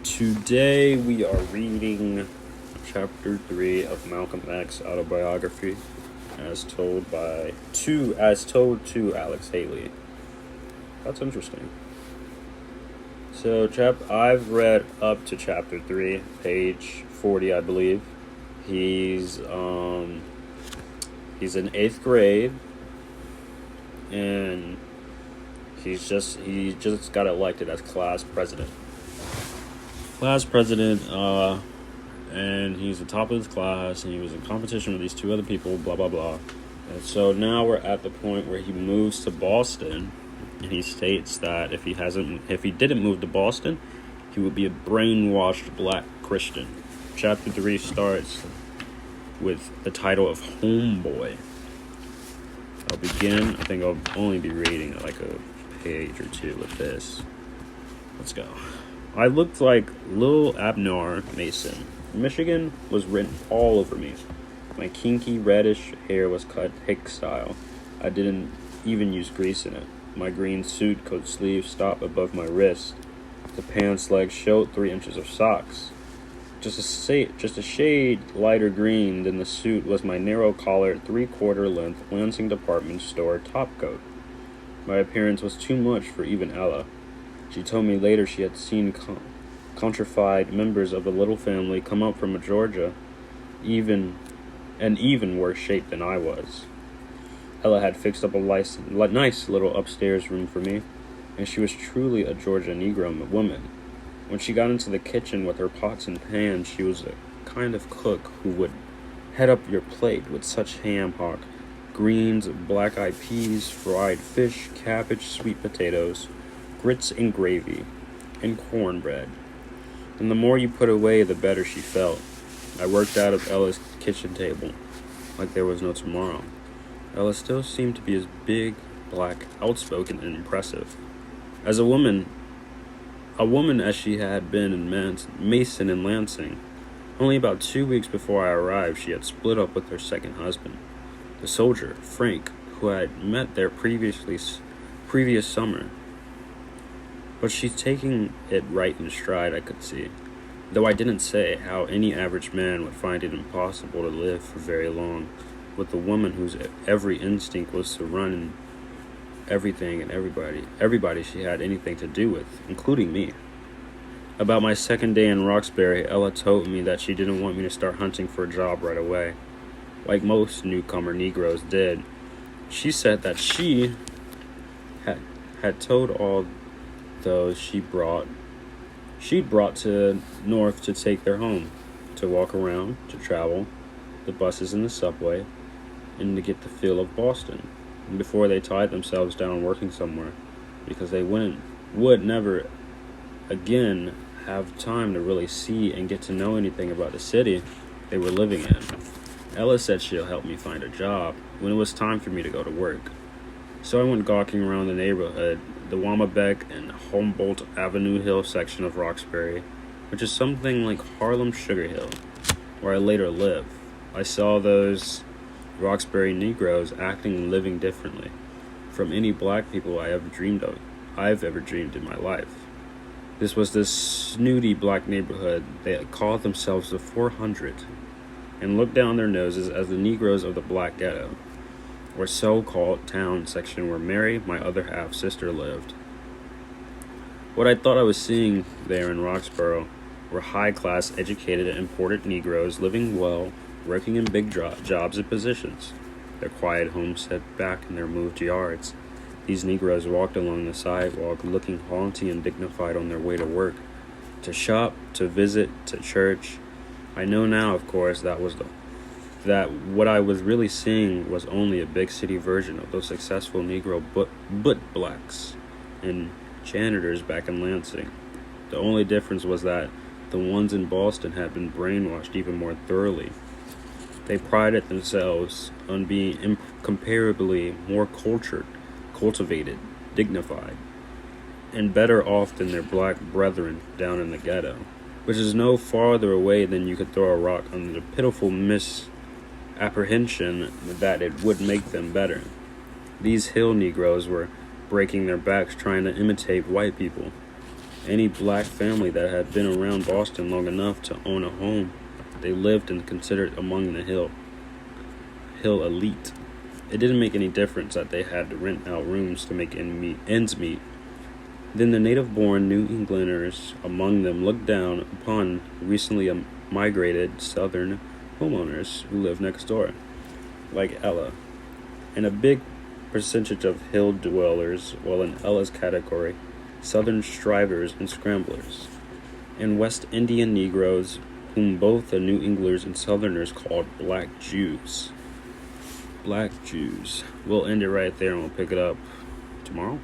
Today we are reading chapter 3 of Malcolm X's autobiography as told to Alex Haley. That's interesting. So I've read up to chapter 3, page 40, I believe. He's in 8th grade, and he just got elected as class president. And he's the top of his class, and he was in competition with these two other people, blah, blah, blah. And so now we're at the point where he moves to Boston, and he states that if he didn't move to Boston, he would be a brainwashed black Christian. Chapter 3 starts with the title of Homeboy. I'll begin. I think I'll only be reading like a page or two with this. Let's go. I looked like Lil Abner Mason. Michigan was written all over me. My kinky reddish hair was cut hick style. I didn't even use grease in it. My green suit coat sleeves stopped above my wrist. The pants legs showed 3 inches of socks. Just a shade lighter green than the suit was my narrow-collared, 3/4 length Lansing department store topcoat. My appearance was too much for even Ella. She told me later she had seen countrified members of the little family come up from Georgia, even worse shape than I was. Ella had fixed up a nice little upstairs room for me, and she was truly a Georgia Negro woman. When she got into the kitchen with her pots and pans, she was a kind of cook who would head up your plate with such ham hock, greens, black-eyed peas, fried fish, cabbage, sweet potatoes, grits and gravy, and cornbread. And the more you put away, the better she felt. I worked out of Ella's kitchen table like there was no tomorrow. Ella still seemed to be as big, black, outspoken, and impressive. As a woman as she had been in Mason and Lansing. Only about 2 weeks before I arrived, she had split up with her second husband, the soldier, Frank, who I had met there previous summer. But she's taking it right in stride, I could see. Though I didn't say how any average man would find it impossible to live for very long with a woman whose every instinct was to run in everything and everybody she had anything to do with, including me. About my second day in Roxbury, Ella told me that she didn't want me to start hunting for a job right away, like most newcomer Negroes did. She said that she had told all those she'd brought to North to take their home, to walk around, to travel, the buses and the subway, and to get the feel of Boston, before they tied themselves down working somewhere, because they would never again have time to really see and get to know anything about the city they were living in. Ella said she'll help me find a job when it was time for me to go to work. So I went gawking around the neighborhood, the Wamabeck and Humboldt Avenue Hill section of Roxbury, which is something like Harlem Sugar Hill, where I later lived. I saw those Roxbury Negroes acting and living differently from any black people I've ever dreamed in my life. This was this snooty black neighborhood. They called themselves the 400 and looked down their noses as the Negroes of the black ghetto, or so-called town section where Mary, my other half-sister, lived. What I thought I was seeing there in Roxborough were high-class, educated, and important Negroes living well, working in big jobs and positions, their quiet homes set back in their moved yards. These Negroes walked along the sidewalk, looking haughty and dignified on their way to work, to shop, to visit, to church. I know now, of course, that what I was really seeing was only a big city version of those successful Negro butt blacks and janitors back in Lansing. The only difference was that the ones in Boston had been brainwashed even more thoroughly. They prided themselves on being incomparably more cultivated, dignified, and better off than their black brethren down in the ghetto, which is no farther away than you could throw a rock under the pitiful misapprehension that it would make them better. These hill Negroes were breaking their backs trying to imitate white people. any black family that had been around Boston long enough to own a home. They lived and considered among the hill elite. It didn't make any difference that they had to rent out rooms to make ends meet. Then the native-born New Englanders among them looked down upon recently migrated Southern homeowners who lived next door, like Ella, and a big percentage of hill dwellers, while in Ella's category, Southern strivers and scramblers, and West Indian Negroes, whom both the New Englanders and Southerners called Black Jews. Black Jews. We'll end it right there and we'll pick it up tomorrow.